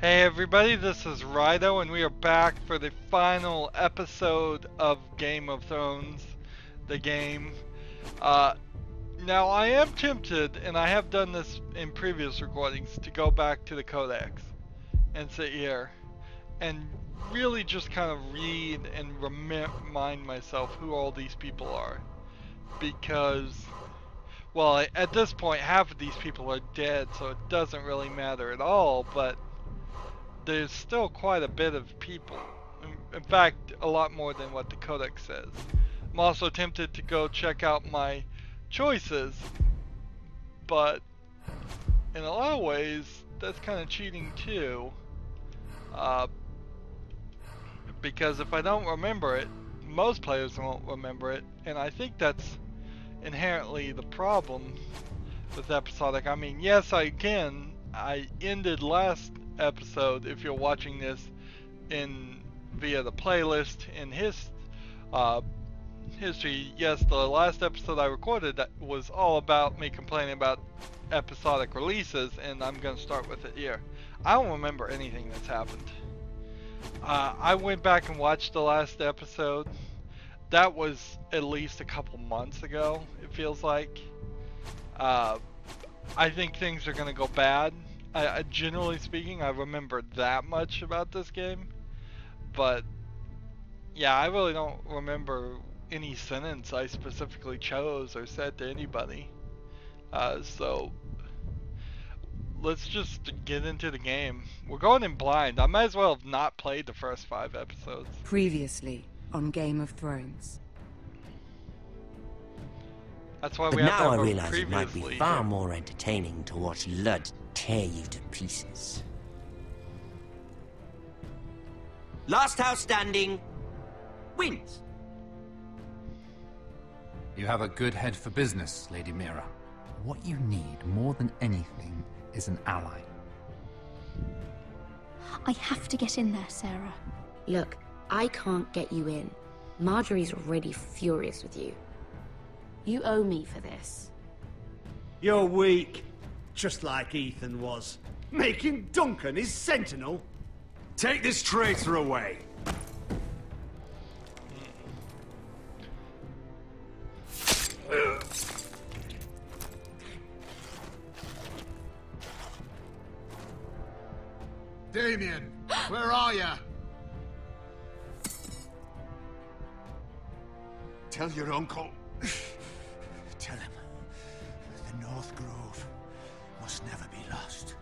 Hey everybody, this is Rydo, and we are back for the final episode of Game of Thrones, the game. Now I am tempted, and I have done this in previous recordings, to go back to the Codex and sit here and really just kind of read and remind myself who all these people are. Because, well, at this point half of these people are dead, so it doesn't really matter at all, but there's still quite a bit of people. In fact, a lot more than what the Codex says. I'm also tempted to go check out my choices, but in a lot of ways, that's kind of cheating too. Because if I don't remember it, most players won't remember it, and I think that's inherently the problem with episodic. I mean, yes, I ended last episode, if you're watching this via the playlist in his history. Yes, the last episode I recorded that was all about me complaining about episodic releases, and I'm gonna start with it here. I don't remember anything that's happened. I went back and watched the last episode. That was at least a couple months ago, it feels like. I think things are gonna go bad. Generally speaking, I remember that much about this game, but yeah, I really don't remember any sentence I specifically chose or said to anybody. So let's just get into the game. We're going in blind. I might as well have not played the first 5 episodes. Previously on Game of Thrones. That's why but we have to now have I a realize it might be previously far here. more entertaining to watch Lud tear you to pieces. Last house standing wins. You have a good head for business, Lady Mira. What you need more than anything is an ally. I have to get in there, Sarah. Look, I can't get you in. Marjorie's already furious with you. You owe me for this. You're weak. Just like Ethan was. Making Duncan his sentinel. Take this traitor away. Damien, where are you? Tell your uncle. Tell him the North Grove must never be lost.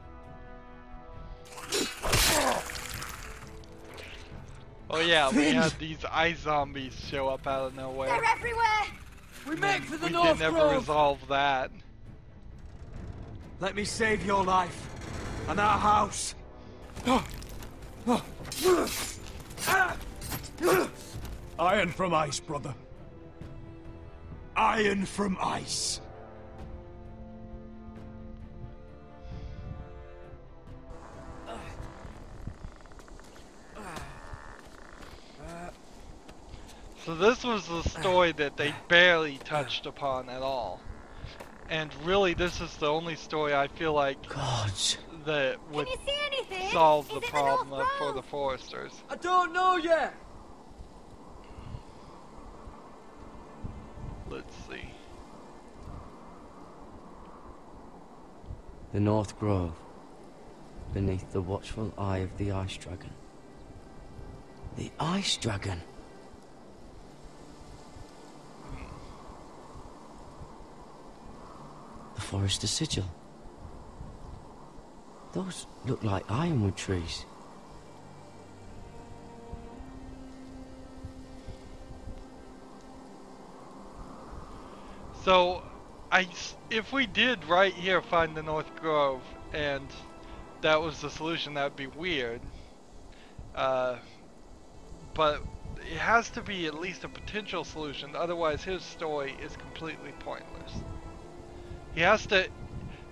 Oh yeah, we had these ice zombies show up out of nowhere. They're everywhere! We make for the We North did never Grove. resolve that. Let me save your life and our house. Iron from ice, brother. Iron from ice. So this was the story that they barely touched upon at all. And really, this is the only story I feel like Gods. that would Can you see anything? solve Is the it problem North for Grove? the Foresters. I don't know yet. Let's see. The North Grove, beneath the watchful eye of the Ice Dragon. The Ice Dragon. The Forrester sigil. Those look like ironwood trees. So, if we did right here find the North Grove, and that was the solution, that would be weird. But it has to be at least a potential solution, otherwise his story is completely pointless. He has to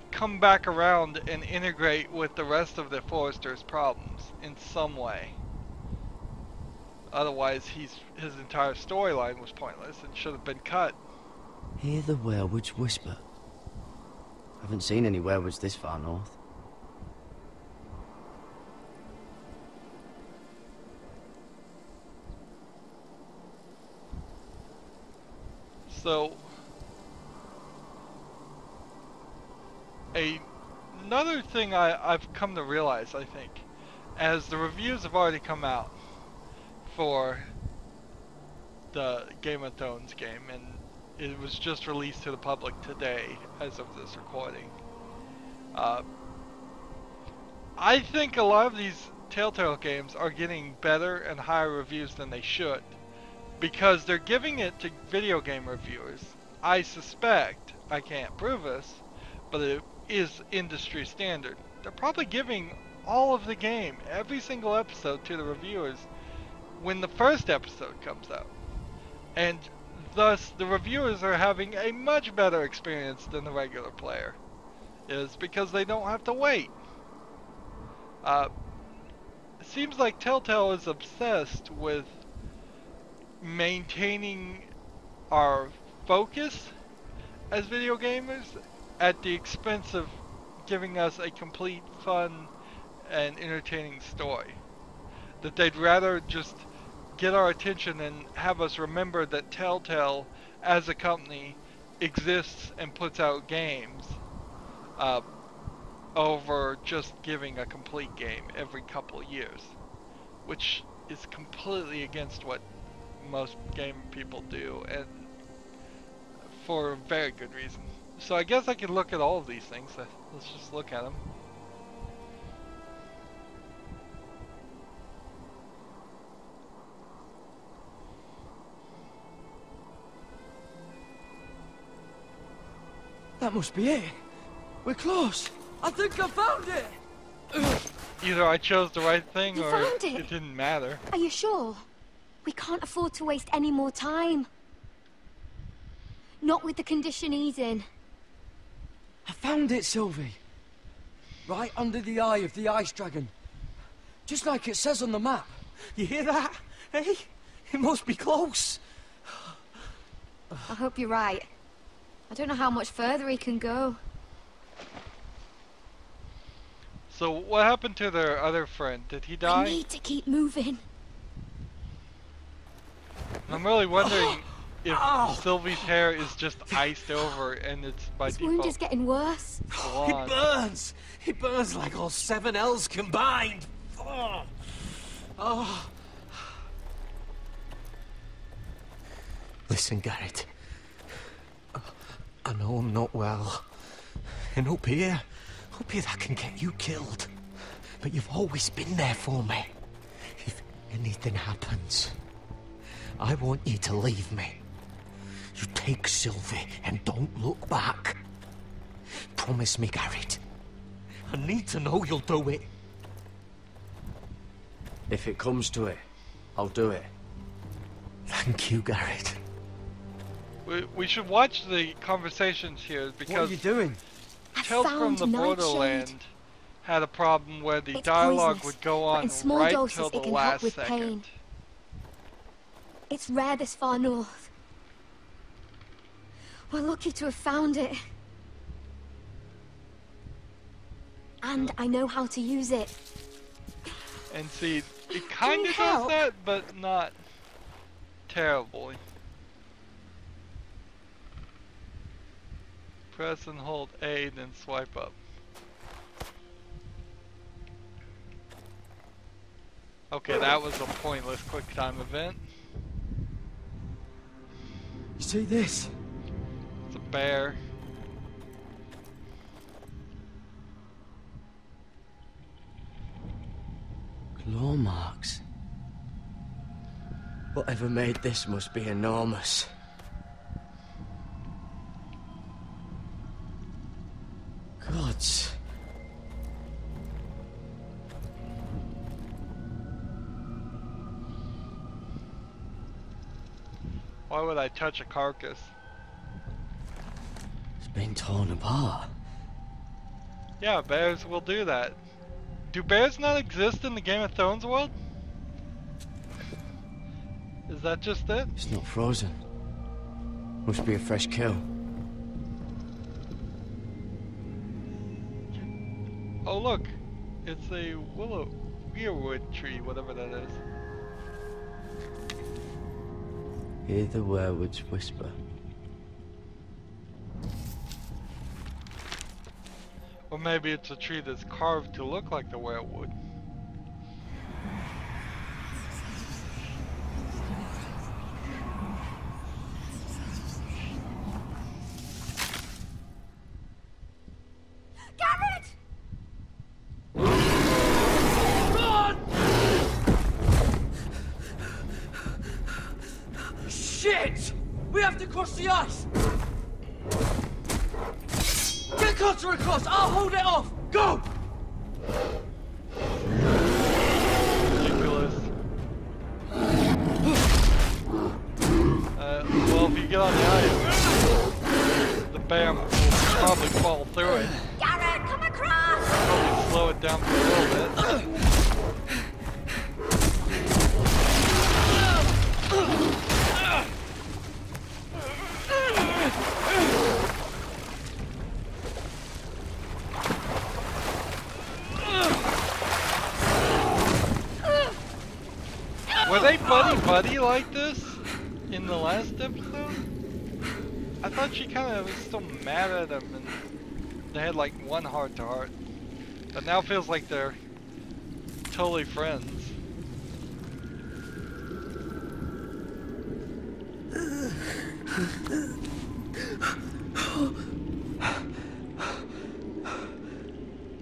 come back around and integrate with the rest of the Foresters' problems in some way. Otherwise, his entire storyline was pointless and should have been cut. Hear the werewolves whisper. Haven't seen any werewolves this far north. So, another thing I've come to realize, I think, as the reviews have already come out for the Game of Thrones game, and it was just released to the public today as of this recording. I think a lot of these Telltale games are getting better and higher reviews than they should, because they're giving it to video game reviewers. I suspect, I can't prove this, but it is industry standard. They're probably giving all of the game, every single episode, to the reviewers when the first episode comes out. And thus, the reviewers are having a much better experience than the regular player is, because they don't have to wait. It seems like Telltale is obsessed with maintaining our focus as video gamers at the expense of giving us a complete, fun, and entertaining story. That they'd rather just get our attention and have us remember that Telltale as a company exists and puts out games over just giving a complete game every couple of years, which is completely against what most game people do, and for a very good reason. So I guess I could look at all of these things. Let's just look at them. That must be it. We're close. I think I found it. Either I chose the right thing You or found it? it didn't matter. Are you sure? We can't afford to waste any more time. Not with the condition he's in. I found it, Sylvie. Right under the eye of the ice dragon. Just like it says on the map. You hear that? Hey? It must be close. I hope you're right. I don't know how much further he can go. So what happened to their other friend? Did he die? We need to keep moving. I'm really wondering if Sylvie's hair is just iced over and it's by His default wound is getting worse. blonde. It burns! It burns like all 7 L's combined! Oh. Listen, Garrett. I know I'm not well. And up here that can get you killed. But you've always been there for me. If anything happens, I want you to leave me. You take Sylvie and don't look back. Promise me, Garrett. I need to know you'll do it. If it comes to it, I'll do it. Thank you, Garrett. We should watch the conversations here because What are you doing? Tales from the Borderland had a problem where the dialogue poisonous, would go but on in small right doses till it the can last help with second. pain. It's rare this far north. We're lucky to have found it. And I know how to use it. And see, it kind you of does help? that, but not terribly. Press and hold A, then swipe up. Okay, that was a pointless QuickTime event. You see this? It's a bear. Claw marks. Whatever made this must be enormous. Gods. Why would I touch a carcass? It's been torn apart. Yeah, bears will do that. Do bears not exist in the Game of Thrones world? Is that just it? It's not frozen. Must be a fresh kill. Oh look, it's a weirwood tree, whatever that is. Hear the werewood's whisper. Or maybe it's a tree that's carved to look like the way it would. Garrett! Run! Shit! We have to cross the ice! Get Cutter across! I'll hold it off! Go! Ridiculous. Well, if you get on the ice, the bear will probably fall through it. Garrett, come across! Probably slow it down for a little bit. Were they buddy-buddy like this in the last episode? I thought she kind of was still mad at him and they had like one heart-to-heart. But now it feels like they're totally friends.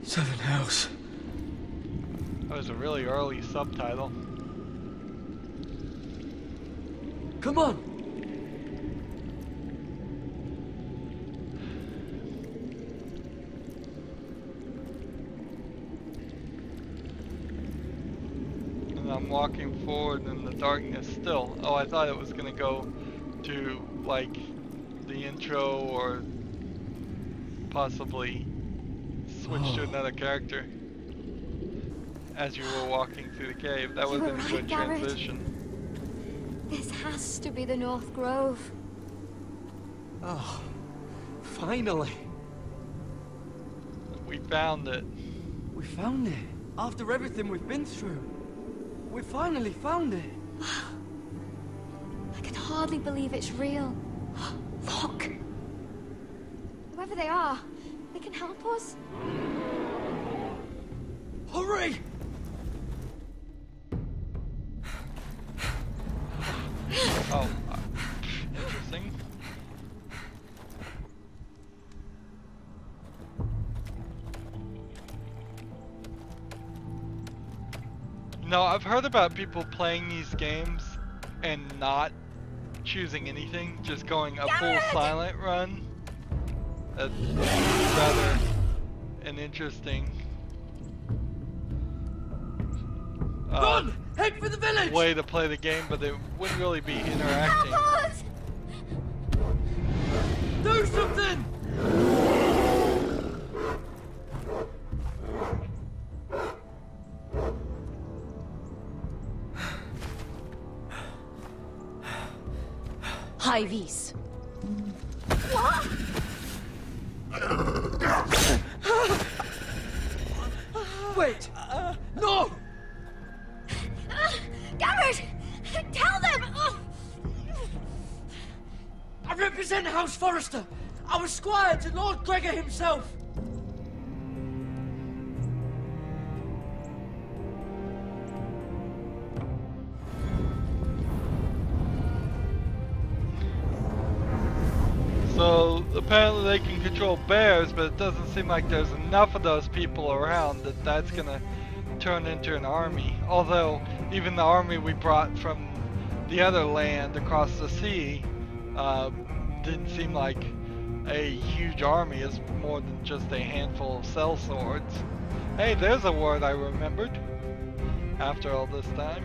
Seven Hells. That was a really early subtitle. Come on! And I'm walking forward in the darkness still. Oh, I thought it was gonna go to like the intro or possibly switch to another character as you were walking through the cave. That would have been a good transition. This has to be the North Grove. Oh, finally. We found it. We found it. After everything we've been through. We finally found it. I can hardly believe it's real. Look! Whoever they are, they can help us. Hurry! Oh, interesting. No, I've heard about people playing these games and not choosing anything, just going a full silent run. That's rather an interesting Run! Head for the village! way to play the game, but it wouldn't really be interacting. Help us! Do something! High vis. What? Wait! No! Garrett! Tell them! I represent House Forrester. I was squire to Lord Gregor himself. So apparently they can control bears, but it doesn't seem like there's enough of those people around that that's gonna turn into an army. Although even the army we brought from the other land across the sea didn't seem like a huge army. It's more than just a handful of sellswords. Hey, there's a word I remembered after all this time.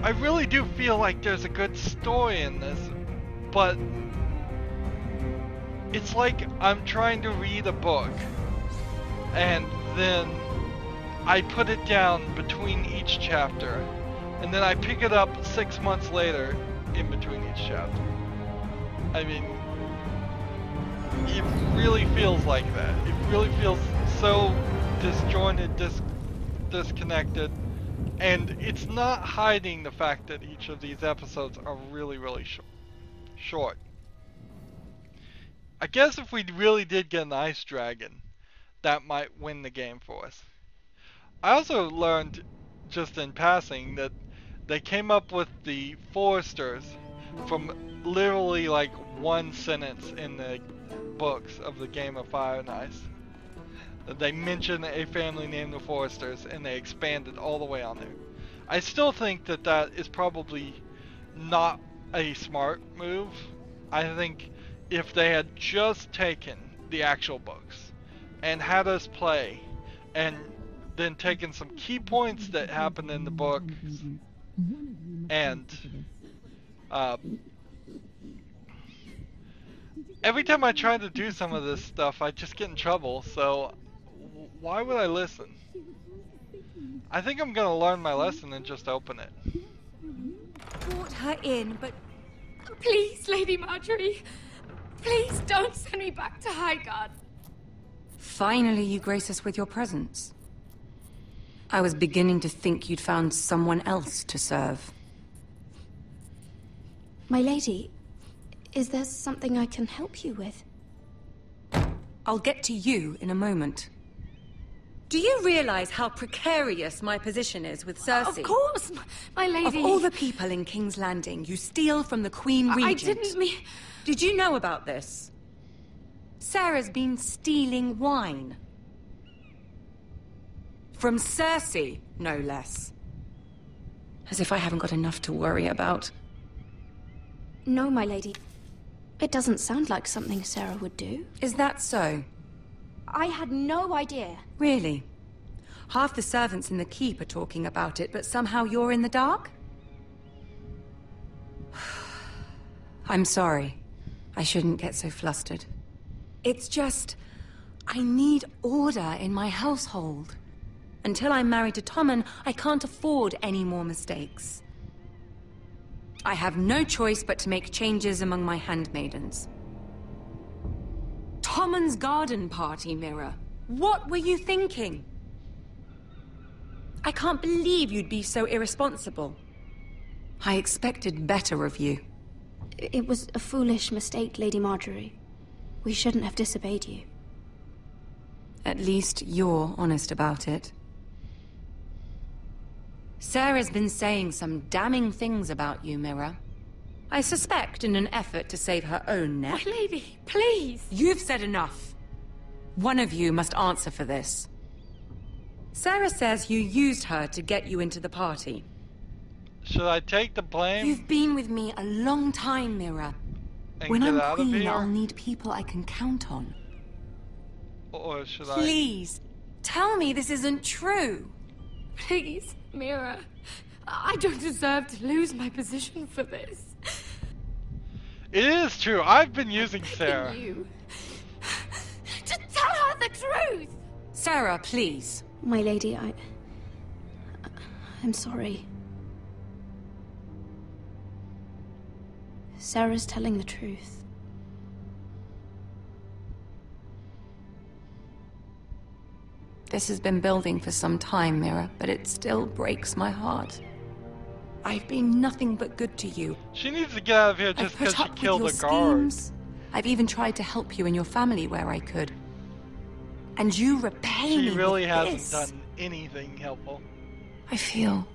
I really do feel like there's a good story in this, but it's like I'm trying to read a book and then I put it down between each chapter and then I pick it up 6 months later in between each chapter. I mean, it really feels like that. It really feels so disjointed, disconnected. And it's not hiding the fact that each of these episodes are really, really short. I guess if we really did get an ice dragon, that might win the game for us. I also learned, just in passing, that they came up with the Forresters from literally like one sentence in the books of the Game of Fire and Ice. They mention a family named the Forresters, and they expanded all the way on there. I still think that that is probably not a smart move. I think if they had just taken the actual books and had us play, and then taken some key points that happened in the books, and every time I try to do some of this stuff, I just get in trouble, so why would I listen? I think I'm gonna learn my lesson and just open it. Brought her in, but Please, Lady Marjorie. Please don't send me back to Highgarden. finally you grace us with your presence. I was beginning to think you'd found someone else to serve. My lady, is there something I can help you with? I'll get to you in a moment. Do you realize how precarious my position is with Cersei? Of course, my lady. Of all the people in King's Landing, you steal from the Queen Regent. I didn't mean... Did you know about this? Sarah's been stealing wine. From Cersei, no less. As if I haven't got enough to worry about. No, my lady. It doesn't sound like something Sarah would do. Is that so? I had no idea. Really? Half the servants in the keep are talking about it, but somehow you're in the dark? I'm sorry. I shouldn't get so flustered. It's just... I need order in my household. Until I'm married to Tommen, I can't afford any more mistakes. I have no choice but to make changes among my handmaidens. Tommen's garden party, Mira. What were you thinking? I can't believe you'd be so irresponsible. I expected better of you. It was a foolish mistake, Lady Marjorie. We shouldn't have disobeyed you. At least you're honest about it. Sarah's been saying some damning things about you, Mira. I suspect in an effort to save her own neck. My lady, please! You've said enough. One of you must answer for this. Sarah says you used her to get you into the party. Should I take the blame? You've been with me a long time, Mira. When I'm queen, I'll need people I can count on. Or should Please, tell me this isn't true. Please, Mira. I don't deserve to lose my position for this. It is true. I've been using Sarah. You. Just tell her the truth! Sarah, please. My lady, I'm sorry. Sarah's telling the truth. This has been building for some time, Mira, but it still breaks my heart. I've been nothing but good to you. She needs to get out of here just because she killed a guard. I've even tried to help you and your family where I could. And you repay me. She really with hasn't this. done anything helpful. I feel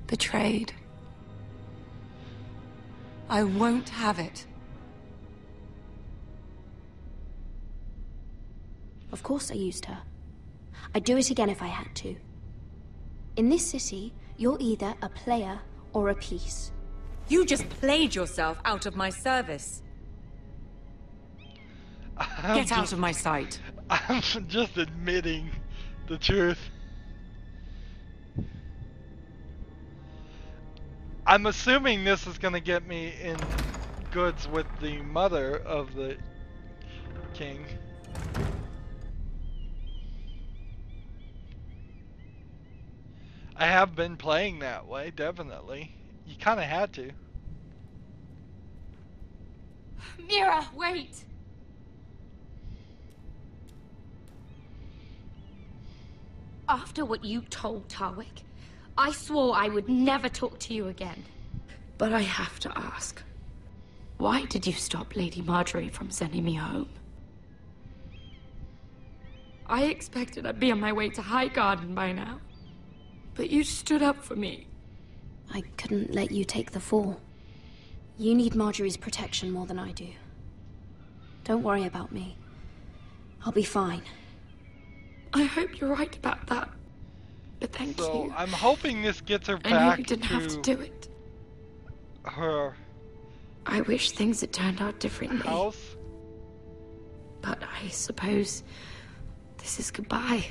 betrayed. I won't have it. Of course I used her. I'd do it again if I had to. In this city, you're either a player or a piece. You just played yourself out of my service. Get out of my sight. I'm just admitting the truth. I'm assuming this is gonna get me in goods with the mother of the king. I have been playing that way, definitely. You kinda had to. Mira, wait! After what you told Tarwick, I swore I would never talk to you again. But I have to ask. Why did you stop Lady Marjorie from sending me home? I expected I'd be on my way to Highgarden by now. But you stood up for me. I couldn't let you take the fall. You need Marjorie's protection more than I do. Don't worry about me. I'll be fine. I hope you're right about that. But thank you. I'm hoping this gets her I back knew you didn't have to do it. Her I wish things had turned out differently. house. But I suppose this is goodbye.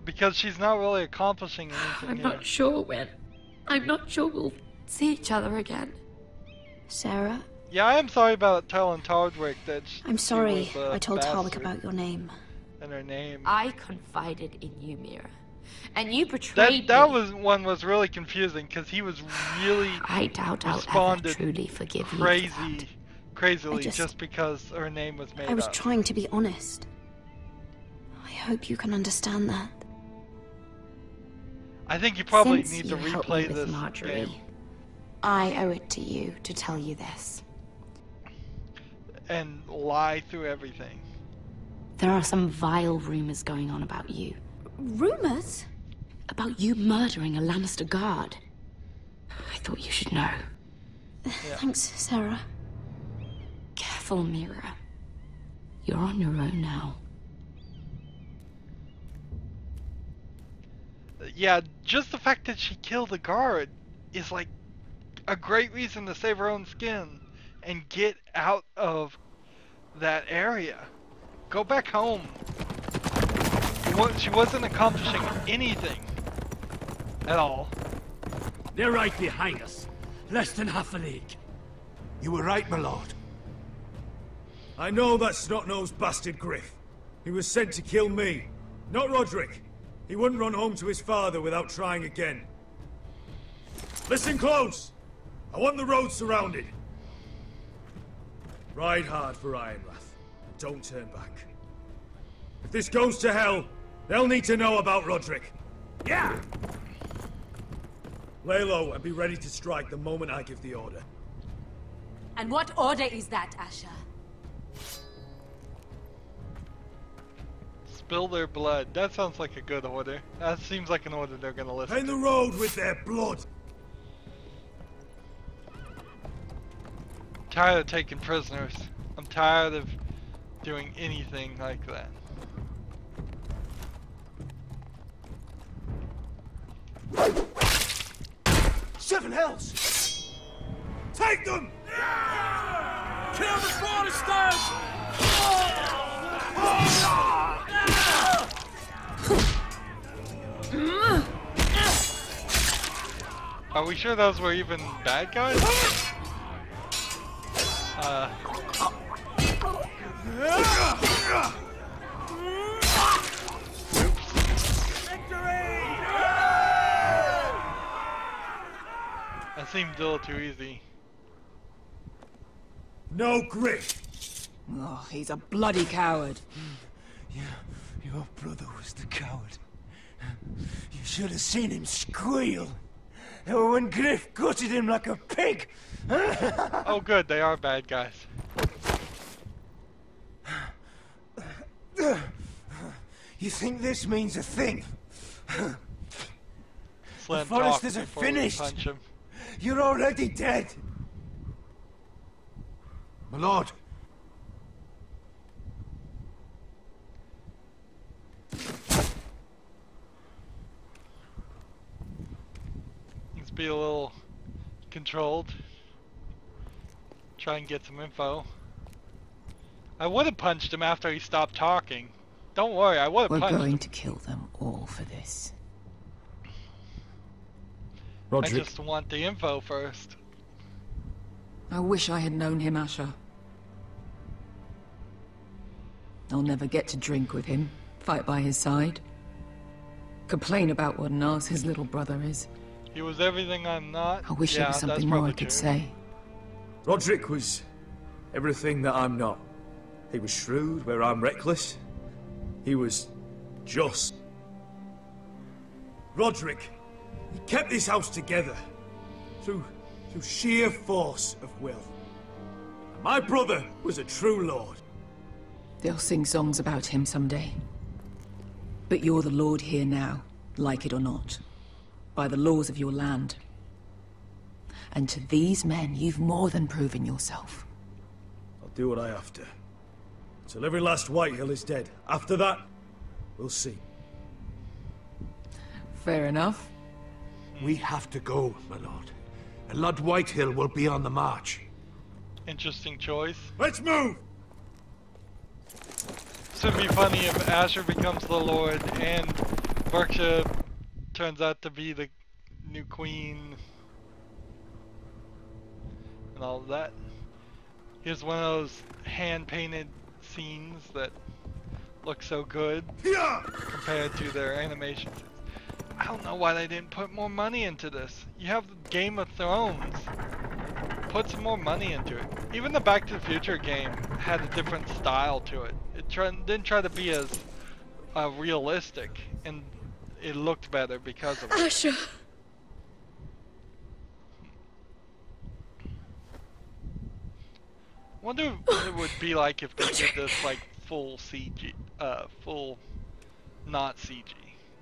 Because she's not really accomplishing anything I'm here. not sure when. I'm not sure we'll see each other again. Sarah? Yeah, I am sorry about telling Tardwick that I'm sorry she was a I told Talwick bastard. about your name. And her name. I confided in you, Mira. And you betrayed That me. was really confusing because he was really I doubt I'll ever responded truly forgive you for that. crazily I just because her name was made I was up. trying to be honest. I hope you can understand that. I think you probably Since need you to helped replay me with this Marjorie, game I owe it to you to tell you this. and lie through everything. There are some vile rumors going on about you. Rumors? About you murdering a Lannister guard. I thought you should know. Thanks, Sarah. Careful, Mira. You're on your own now. Yeah, just the fact that she killed a guard is like a great reason to save her own skin and get out of that area. Go back home. She wasn't accomplishing anything at all. They're right behind us. Less than half a league. You were right, my lord. I know that snot-nosed bastard Griff. He was sent to kill me, not Roderick. He wouldn't run home to his father without trying again. Listen close! I want the road surrounded. Ride hard for Ironrath. Don't turn back. If this goes to hell, they'll need to know about Roderick. Yeah! Lay low and be ready to strike the moment I give the order. And what order is that, Asher? Spill their blood. That sounds like a good order. That seems like an order they're gonna listen Paint to. the road with their blood. I'm tired of taking prisoners. I'm tired of doing anything like that. Seven hells! Take them! Kill the Forresters! Are we sure those were even bad guys? That seemed a little too easy. No grit! Oh, he's a bloody coward. Your brother was the coward. You should have seen him squeal. When Griff gutted him like a pig. Oh good, they are bad guys. You think this means a thing? Slim The Forresters talk are before we finished. punch him. You're already dead. My lord. Let's be a little controlled. Try and get some info. I would have punched him after he stopped talking. Don't worry, I would have We're punched going him. to kill them all for this. I Roderick. just want the info first. I wish I had known him, Asher. I'll never get to drink with him, fight by his side, complain about what an arse his little brother is. He was everything I'm not. I wish yeah, there was that's something more I probably could true. say. Roderick was everything that I'm not. He was shrewd where I'm reckless. He was just. Roderick, he kept this house together. Through through sheer force of will. And my brother was a true lord. They'll sing songs about him someday. But you're the lord here now, like it or not. By the laws of your land. And to these men, you've more than proven yourself. I'll do what I have to. Till every last Whitehill is dead. After that, we'll see. Fair enough. We have to go, my lord. And Lord Whitehill will be on the march. Interesting choice. Let's move! This would be funny if Asher becomes the Lord and Berkshire turns out to be the new queen and all of that. Here's one of those hand-painted scenes that look so good compared to their animations. I don't know why they didn't put more money into this. You have Game of Thrones. Put some more money into it. Even the Back to the Future game had a different style to it. It didn't try to be as realistic, and it looked better because of it. Asher! Wonder what it would be like if they did this like full CG, full not CG,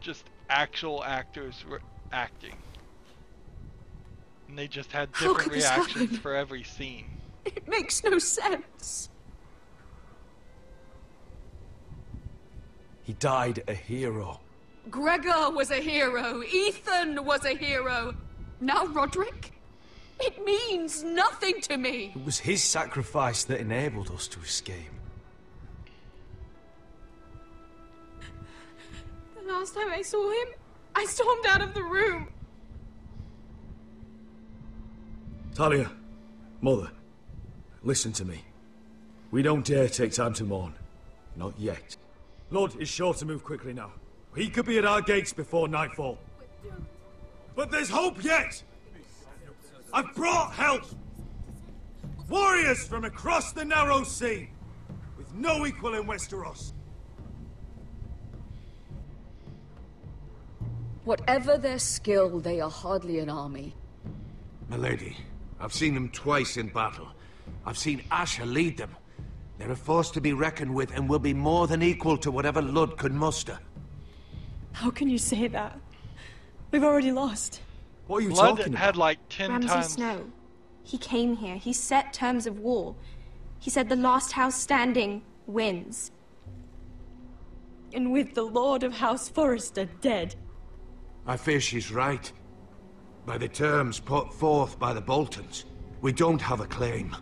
just actual actors acting. And they just had different reactions for every scene. It makes no sense. He died a hero. Gregor was a hero. Ethan was a hero. Now Roderick? It means nothing to me. It was his sacrifice that enabled us to escape. The last time I saw him, I stormed out of the room. Talia, Mother, listen to me. We don't dare take time to mourn. Not yet. Lord is sure to move quickly now. He could be at our gates before nightfall. But there's hope yet! I've brought help! Warriors from across the narrow sea, with no equal in Westeros. Whatever their skill, they are hardly an army. Milady, I've seen them twice in battle. I've seen Asher lead them. They're a force to be reckoned with and will be more than equal to whatever Lud could muster. How can you say that? We've already lost. What are you Blood talking about? had like 10 Ramsay times. Snow. He came here. He set terms of war. He said the last house standing wins. And with the Lord of House Forrester dead. I fear she's right. By the terms put forth by the Boltons, we don't have a claim.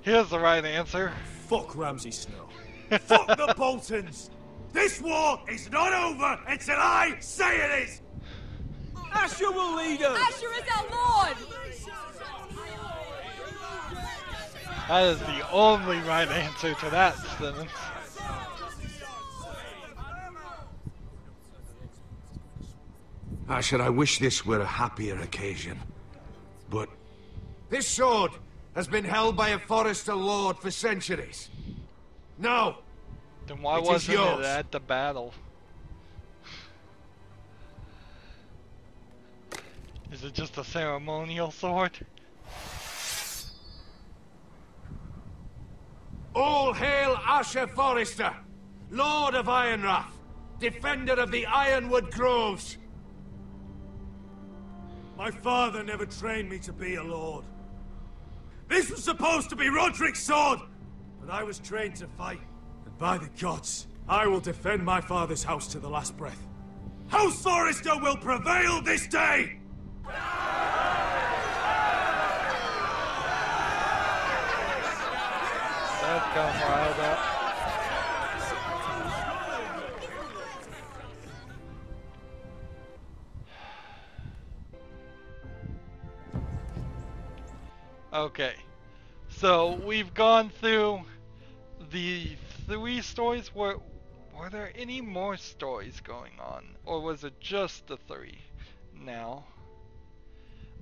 Here's the right answer. Fuck Ramsay Snow. Fuck the Boltons! This war is not over until I say it is! Asher will lead us! Asher is our lord! That is the only right answer to that sentence. Asher, I wish this were a happier occasion. But this sword has been held by a Forrester lord for centuries. No! Then why It is wasn't it yours. at the battle? Is it just a ceremonial sword? All hail Asher Forrester, Lord of Ironrath, defender of the Ironwood Groves. My father never trained me to be a lord. This was supposed to be Roderick's sword, but I was trained to fight. And by the gods, I will defend my father's house to the last breath. House Forrester will prevail this day! That's gone wild up. Okay, so we've gone through the 3 stories. Were there any more stories going on, or was it just the 3 now?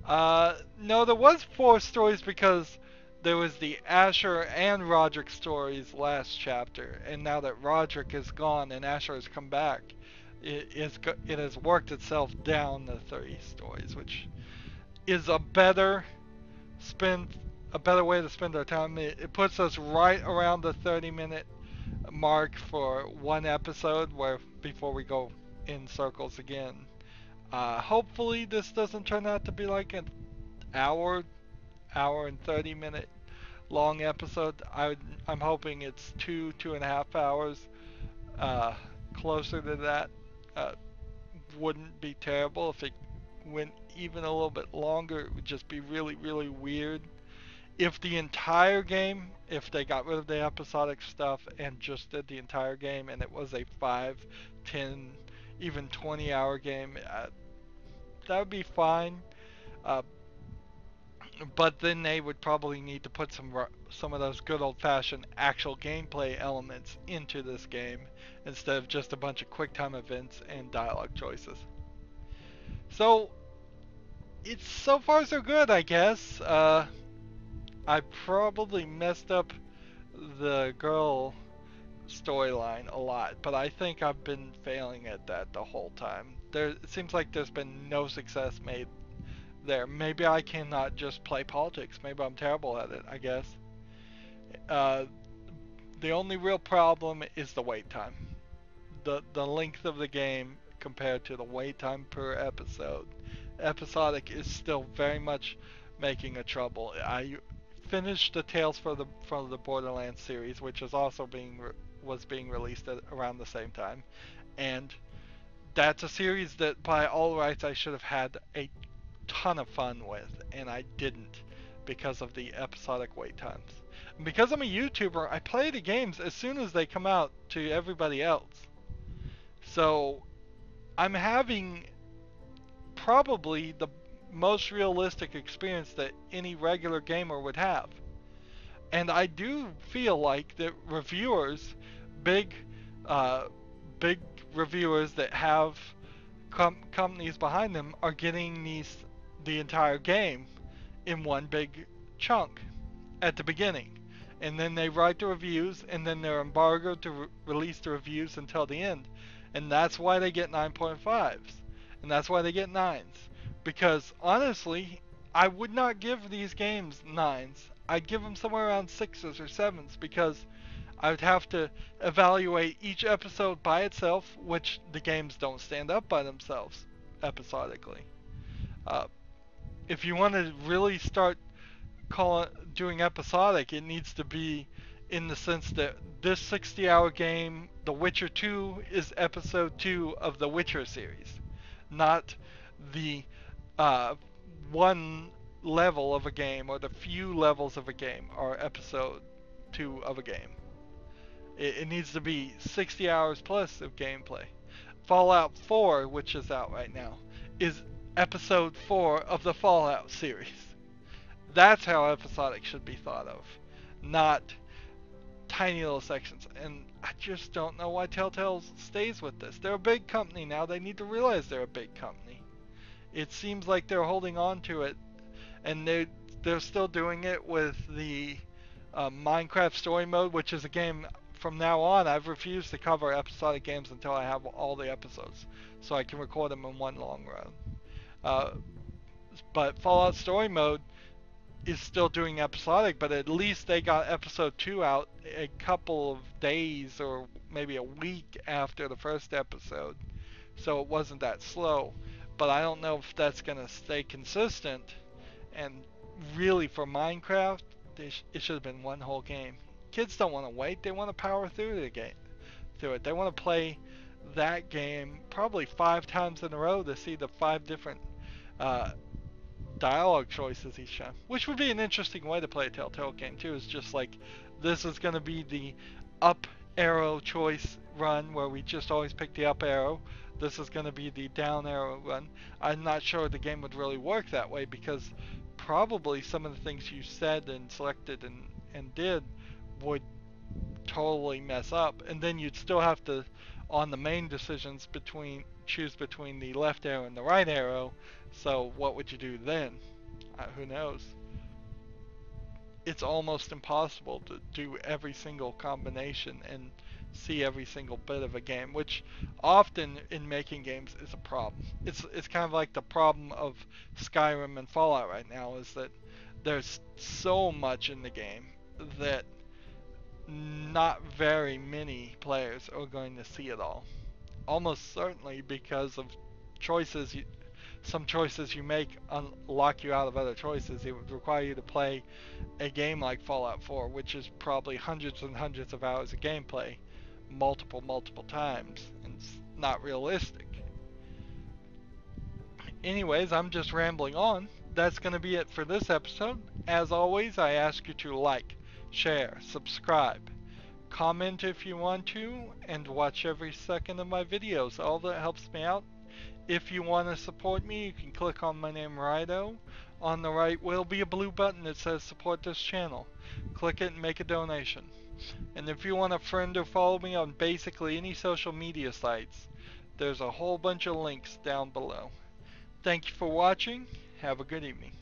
No, there was 4 stories because there was the Asher and Roderick stories last chapter, and now that Roderick is gone and Asher has come back, it has worked itself down to 30 stories, which is a better way to spend our time. It puts us right around the 30-minute mark for one episode, where before we go in circles again. Hopefully this doesn't turn out to be like an hour and 30-minute long episode. I'm hoping it's 2.5 hours. Closer to that wouldn't be terrible. If it went even a little bit longer, it would just be really, really weird. If the entire game, if they got rid of the episodic stuff and just did the entire game, and it was a 5, 10, even 20-hour game, that would be fine. But then they would probably need to put some of those good old-fashioned actual gameplay elements into this game, instead of just a bunch of quick-time events and dialogue choices. So it's so far so good, I guess. I probably messed up the girl storyline a lot, but I think I've been failing at that the whole time. It seems like there's been no success made there. Maybe I cannot just play politics. Maybe I'm terrible at it, I guess. The only real problem is the wait time. The length of the game compared to the wait time per episode. Episodic is still very much making a trouble. I finished the Tales from the Borderlands series, which is also was being released around the same time, and that's a series that by all rights I should have had a ton of fun with, and I didn't because of the episodic wait times. And because I'm a YouTuber, I play the games as soon as they come out to everybody else. So I'm having probably the most realistic experience that any regular gamer would have. And I do feel like that reviewers, big reviewers that have companies behind them, are getting the entire game in one big chunk at the beginning, and then they write the reviews, and then they're embargoed to release the reviews until the end, and that's why they get 9.5s, and that's why they get 9s. Because honestly, I would not give these games 9s. I'd give them somewhere around 6s or 7s, because I would have to evaluate each episode by itself, which the games don't stand up by themselves episodically. If you want to really start doing episodic, it needs to be in the sense that this 60-hour game, The Witcher 2, is episode 2 of the Witcher series, not the one level of a game or the few levels of a game are episode 2 of a game. It needs to be 60 hours plus of gameplay. Fallout 4, which is out right now, is episode 4 of the Fallout series. That's how episodic should be thought of, not tiny little sections. And I just don't know why Telltale stays with this. They're a big company now. They need to realize they're a big company. It seems like they're holding on to it, and they're still doing it with the Minecraft story mode, which is a game from now on. I've refused to cover episodic games until I have all the episodes, so I can record them in one long run. But Fallout story mode is still doing episodic, but at least they got episode 2 out a couple of days or maybe a week after the first episode, so it wasn't that slow. But I don't know if that's going to stay consistent, and really for Minecraft, it should have been one whole game. Kids don't want to wait, they want to power through the game. They want to play that game probably 5 times in a row to see the 5 different dialogue choices each time, which would be an interesting way to play a Telltale game too. Is just like, this is going to be the up arrow choice run where we just always pick the up arrow. This is going to be the down arrow run. I'm not sure the game would really work that way, because probably some of the things you said and selected and did would totally mess up, and then you'd still have to, on the main decisions, choose between the left arrow and the right arrow. So what would you do then? Who knows? It's almost impossible to do every single combination and see every single bit of a game, which often in making games is a problem. It's kind of like the problem of Skyrim and Fallout right now, is that there's so much in the game that not very many players are going to see it all. Almost certainly because of some choices you make lock you out of other choices. It would require you to play a game like Fallout 4, which is probably hundreds and hundreds of hours of gameplay, multiple times, and it's not realistic. Anyways, I'm just rambling on. That's going to be it for this episode. As always, I ask you to like, share, subscribe, comment if you want to, and watch every second of my videos. All that helps me out. If you want to support me, you can click on my name, Rydo. On the right will be a blue button that says support this channel. Click it and make a donation. And if you want to friend or follow me on basically any social media sites, there's a whole bunch of links down below. Thank you for watching. Have a good evening.